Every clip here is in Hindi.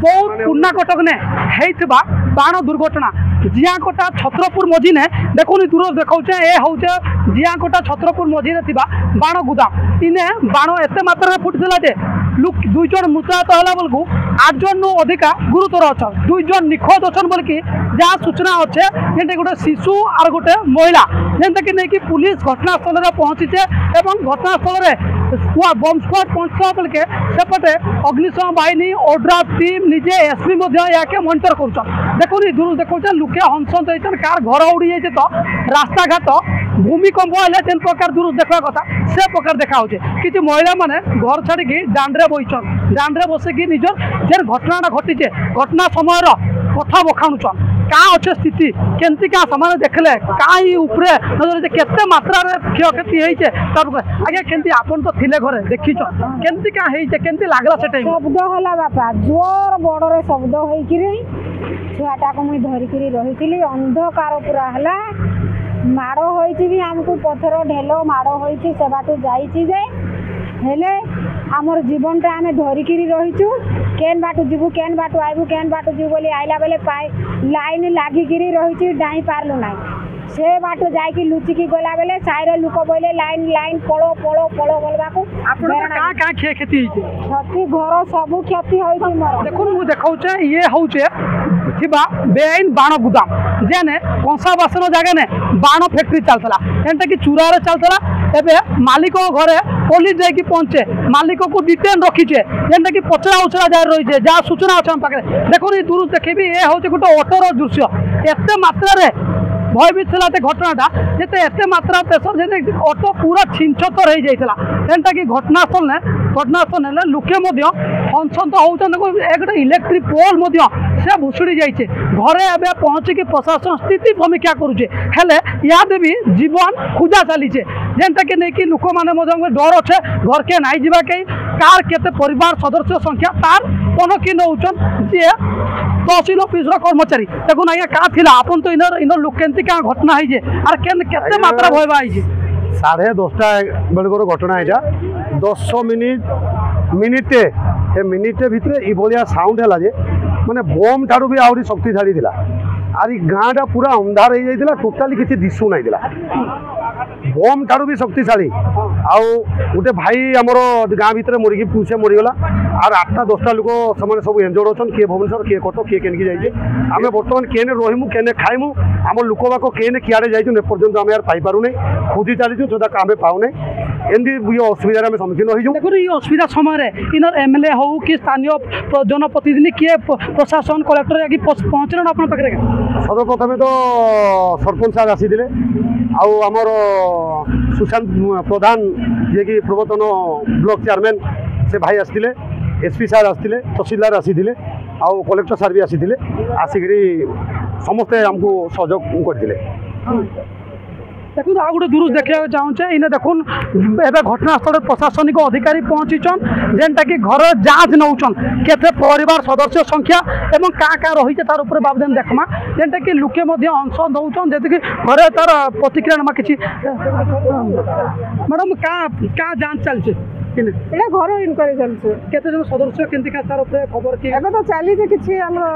बहुत पुना कटक ने हेइथिबा बाण दुर्घटना जियाकोटा छत्रपुर मझी ने देखो दूर देखा ए हूँ जियाकोटा छत्रपुर मझी थिबा बाण गुदाम इने बाण एत मात्रा फुटला जे लोक 2 जन मृताहत होला बेलू 8 जन अधिका गुरुतर अच्छा 2 जन निखोज अच्छा बोलिकी जहाँ सूचना अच्छे जेनटा गोटे शिशु और गोटे महिला जेनटा कि नहीं पुलिस घटनास्थल में पहुँचीचे और घटनास्थल बम स्क्वाड पहुँचला बेलके सेपटे अग्निशम बाहिनी ओड्राफ टीम निजे एसपी या मनिटर कर देखो दूर देखो लुके हंसंत होती कार घर उड़ी जाए तो रास्ता घाट भूमिकंप है जेन प्रकार दूर देखा कथा से प्रकार देखा कि महिला माने घर छाड़ी दांड्रे बहीचन दांड्रे बसिकी निजर जेन घटना घटीचे घटना समय कथा बखाणुचन क्या अच्छे स्थिति केमती क्या सामान देखले कहीं केते मात्रा क्षयक्षति होइचे आगे केमती आपन तो थिले घरे देखी केमती क्या होइचे केमती लागला से टाइम शब्द होला बापा जोर बड़रे शब्द होइकिरी छुआटा को मुई धरिकिरी रहितिली अंधकार पूरा हला माड़ होइची भी हमको पत्थर ढेलो माड़ होइची से बाटू जाइची जे हेले आमर जीवनटा आमे धरिकिरी रहिचु केन बाटू जीवु केन बाटू आइबु केन बाटू जीवु बोली आइला बेले पाई लाइन लागिकिरी रहिची डाई पारलु नाई से बाटू जाइकी लुचिकी गला बेले साइरे लुक बोले लाइन लाइन पळो पळो पळो बोलबाकू आपन का का क्षति होइचे क्षति घर सब क्षति होइची मोर देखो मु देखाउचे ये होउचे थिबा बेआईन बाण गुदाम जेने कंसा बासन जगह ने बाण फैक्ट्री चलतला एंटा कि चुरारे चलतला एबे मालिक घरे पुलिस जाइकी पहुंचे मालिक को डिटेन रखीचे जेनटा कि पचरा उचरा जाय रहिचे जा सूचना अछि हम पाखे देखो दूर देखेबी ए होचे गोटे ऑटोर दृश्य एते मात्रा रे भयभीत था घटनाटा जिते एत मात्रा प्रेसर जे ऑटो पूरा छिंछतर हो जाता जेनटा कि घटनास्थल ने लोके हंसंत होती एक इलेक्ट्रिक पोल से भुशुड़ी जाइए घरे एवं पहुँचिकी प्रशासन स्थिति समीक्षा करुचे हेले याद भी जीवन खोजा चलीचे जेनटा कि नहीं लोक मैंने डर अच्छे घर के नाई जा कहीं कार केते परिवार सदस्य संख्या तार तनखी नौचन जी तहसील ऑफिस कर्मचारी देखो आज्ञा क्या थिला आपन तो इनर लोक केमती क्या घटना है आर केते मात्रा भयबा है 10:30 बेलकर घटना है 10 मिनिटे मिनिटे भितर ये साउंड है जे माने बम ठारू भी आहरी शक्तिशाली थिला आर गाँटा पूरा अंधार हो जाता टोटाली किसी दिशु ना बम ठारू भी शक्तिशाली आउ गोटे भाई आमर गाँ भितर मरिकी पुसे मरीगला आर 8-10 लोक से सब एंजर्ड अच्छा किए भुवनेश्वर किए कटक किए केनकी जाइए आम बर्तमान केने रहीमु केने खाइमु आम लोक बाक केने किए जाइए पर्यटन आम यार पाइपारूना खोजी चलीचु जोटा आम पाऊना एमती असुविधार आम सम्मुखीन हो ये असुविधा समय इनर एमएलए हो कि स्थानीय जनप्रतिनिधि किए प्रशासन कलेक्टर पहुँचल आप सर्वप्रथमे तो सरपंच साहब आसी आमर सुशांत प्रधान जे कि पूर्वतन ब्लॉक चेयरमैन से भाई आसते एसपी साहब आसते तहसीलदार आसी आउ कलेक्टर साहब भी आसी आसिक समस्ते आमको सहयोग करते देखो आ गोटे दूर देखा चाहूचे इने देखुन एवं घटनास्थल प्रशासनिक अधिकारी पहुँचीचन जेनटा कि घर जांच नौचन केते परिवार सदस्य संख्या एवं क्या रही तार ऊपर बाबद देखमा जेनटा कि लोके अंश दौन जी घरे तार प्रतिक्रिया नमा कि मैडम क्या जांच चलছে এটা ঘর ইনকোয়ারি চলছে কেতে জন সদস্য কেনতি কা তার উপরে খবর কি এখন তো চালিছে কিছু আমরা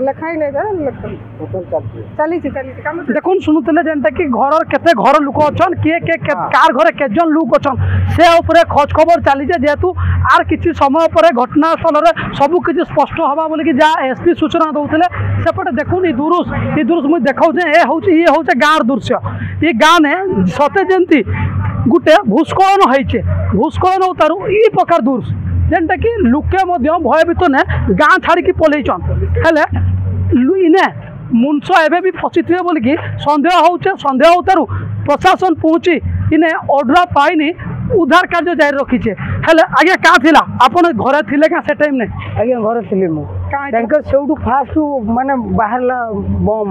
লেখাই নাই चली देखुन शुणुले जेनटा कि घर केते घर लोक अच्छन किए के कार घरे केजन लोक अच्छन से उपरे खोज खबर चली जेहेतु आर किसी समय पर घटनास्थल सब किसी स्पष्ट हवा बोलिकी जहाँ एसपी सूचना दौले सेपटे देखुन ये दुरुस मुझे देखाऊे ये हूँ गाँव दृश्य ये गाँव ने सते जमी गोटे भूस्खलन होइचे भूस्खलन होतारू ये प्रकार दूर जेनटा कि लोके भयभीत ने गाँ छाड़ी पलैचन हेले इने मुंश एवं भी फसी थे बोलिकी सन्देह होतारू प्रशासन पहुँची इने ओड्रा पाइनी उद्धार कार्य जारी रखीचे हेले आगे क्या थिला आपन घरे थिले क्या से टाइम ने आगे घरे थिले मु टैंकर सेउटू फास्ट माने बाहरला बम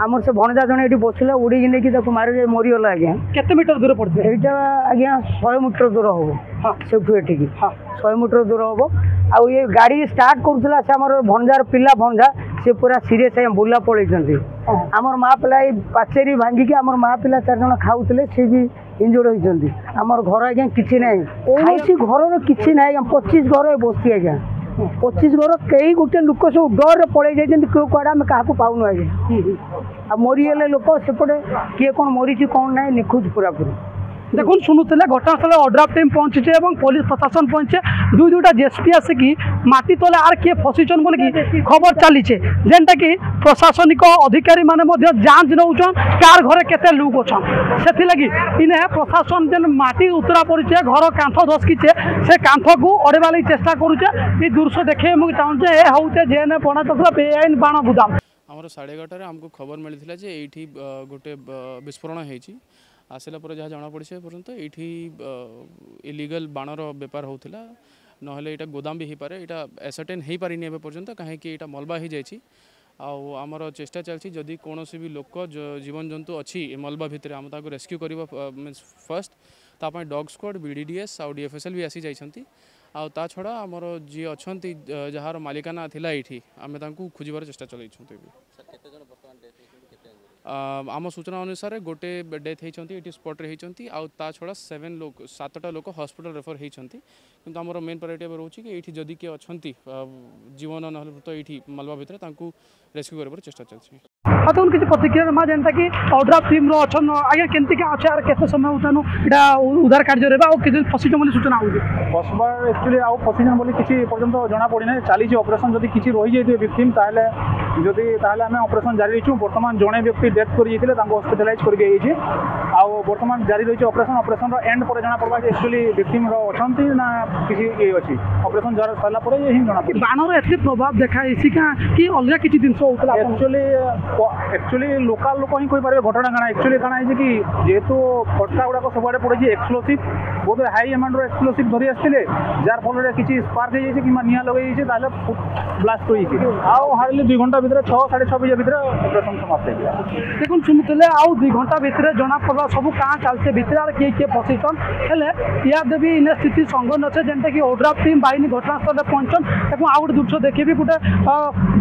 आमर से भणजा जने एठी बसला उड़ी नहीं मारे मरीगला आज्ञा केते मीटर दूर पड़ते एटा आज्ञा 100 मीटर दूर हो सेउठू एठी 100 मीटर दूर हो आ ये गाड़ी स्टार्ट करूला से आमर भणजार पिला भणजा से पूरा सीरियस है बुला पड़े आमर माँ पिला पाचेरी भांगिकी आमर माँ पिला 4 जन खाऊले सी भी इंजोर्ड होती आमर घर आज्ञा किसी ना घर किसी ना 25 घर बसी आज्ञा 25 घर कई गोटे लोक सब डर पड़े जाइए क्यों कड़ा आम क्या पाऊनु आज्ञा आ मरीगले लोक सेपटे किए कौन मरी कौन ना निखोज पूरा पूरी देखुन शुणुले घटनास्थल ओड्राफ टीम पहुंचे और पुलिस प्रशासन पहुंचे दुईटा जेसीपी आसिकी माटी तले आर किए फसीचन बोलिकी खबर चली जेनटा कि प्रशासनिक अधिकारी माने जांच नौचन कार घरे केते लोक अच्छन से लगी इने प्रशासन जेन माटी उतरा पड़े घर कांथ धसकीचे से कांथ को अड़ेवा लगी चेष्टा करुचे ये दृश्य देखे मुझे चाहूँ ये हूँ जेएन पणाचक्र बेआईन बाण गुदाम आमर 11:30 आमको खबर मिलता जे ये गोटे विस्फोरण होती आसला पर जहाँ जना पड़ी पर्यंत ये इलीगल बाणर बेपार होता ना यहाँ गोदाम भी हो पारे यहाँ एसर्टेन हो पारिनी एवं पर्यंत कहीं यहाँ मलबा हो जाए आमर चेष्टा चलती जदि कौन भी लोक जीवन जंतु अच्छी मलबा भितर आम रेस्क्यू कर मीन्स फर्स्ट ताप डॉग स्क्वाड बीडीडीएस आउ डीएफएसएल भी आसी जाइछंती ता छड़ा आमर जी अच्छा जार मालिकाना थिला ये आम खोजार चेष्टा चलती आम सूचना अनुसार गोटे डेथ होती स्पॉट्रे होती ता छड़ा 7टा लोक हॉस्पिटल रेफर होती किंतु आमर मेन प्रायोरिटी रोचे कि ये जदि किए अच्छा जीवन ना तो ये मलबा भितर रेस्क्यू कर चेष्टा चलती तुम किसी प्रतिक्रिया माँ जेनता कि ओड्राफ टीम अच्छन आगे केमती क्या अच्छे यार केते समय उठानु इटा उद्धार कार्य रे किसी फसीचन बोली सूचना होगी फसबार एक्चुअली आउ फसीचन बोली किसी पर्यंत जना पड़ी ना चली ऑपरेशन जदि किसी रही जाइए विक्टिम ताहले जदि ताहले आम ऑपरेशन जारी रही बर्तमान जड़े व्यक्ति डेथ कर हॉस्पिटलाइज कर बर्तमान जारी रही ऑपरेशन ऑपरेशन एंड पर जना पड़ा एक्चुअली विक्टिम अच्छा ना किसी ये अच्छी ऑपरेशन सरला पर ही जना पड़ा बाणर एत प्रभाव देखा कि अलग किसी जिन एक्चुअली लोकाल लोक ही कहीपर घटना काना एक्चुअली काना है कि जेहेतु फटका गुड़ाक सबुआड़े पड़े एक्सप्लोसिव बहुत हाई अमाउंट एक्सप्लोसिव धरी आसते जार फल किसी स्पार्क हो जाए कि निआ लगे ब्लास्ट हो हार्डली 2 घंटा भितर 6-6:30 बजे भितर ऑपरेशन समाप्त हो देखो शुणुले आउ 2 घंटा भितर जना पड़ा सब क्या चलते भितर किए किए फसीचन हेले इे भी इन स्थिति संगन अच्छे जेनटा कि ओड्राफ टीम बाहिनी घटनास्थल पहुंचन आउ गोटे दृश्य देखिए गोटे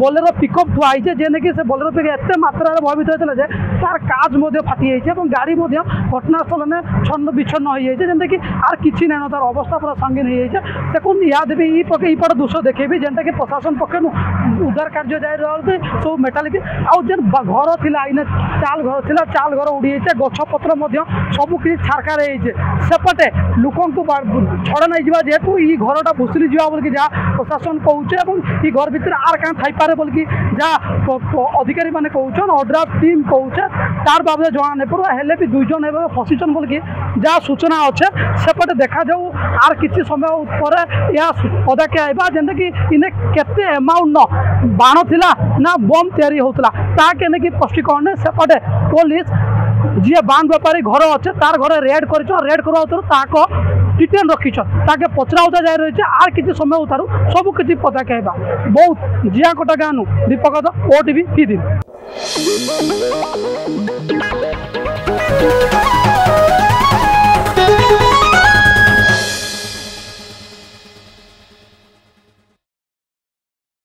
बोलेरो पिकअप थुआई जेने कि बोलेरो पिक एत मात्रा भयभीत होता है तार काज फाटी जाइए गाड़ी घटनास्थल में छन्न विच्छन्न हो जाए जेनटा कि आर किसी ना तार अवस्था पूरा संगीन हो जाए देखो याद भी ये दृश्य देखेबी जेनटा कि प्रशासन पक्ष उद्धार कार्य जारी रही सब मेटालिक आउ जेन घर थिला इन चाल घर थिला चाल घर उड़ी जाए गछपत्र सब किसी छारखार सेपटे लोक छड़ा नहीं जावा जेहेतु ये घरटा भुसुली जा बोल जहाँ प्रशासन कहे ये घर भितर आर क्या थपारे बोल जहाँ अधिकारी मैंने कहन ओड्राफ टीम कहे तार बाबद जना नहीं पड़ा हेले भी 2 जन फसीचन बोल जहाँ सूचना अच्छे सेपटे देखा जाऊ आर किसी समय पर यह पदाके आवा जेनता कि इन्हें केते अमाउंट न बाण थिला ना बम तैयारी होता ताके नहीं स्पष्टीकरण सेपटे पुलिस जी बाण बेपारी घर अच्छे तार घर रेड कर डिटेन रखीछन ताके पचरा उठा जाए रही है आर किसी समय उतारू सब किसी पदाके आवा बहुत जियाकोटा गाँव दीपक ओटीवी 3 दिन।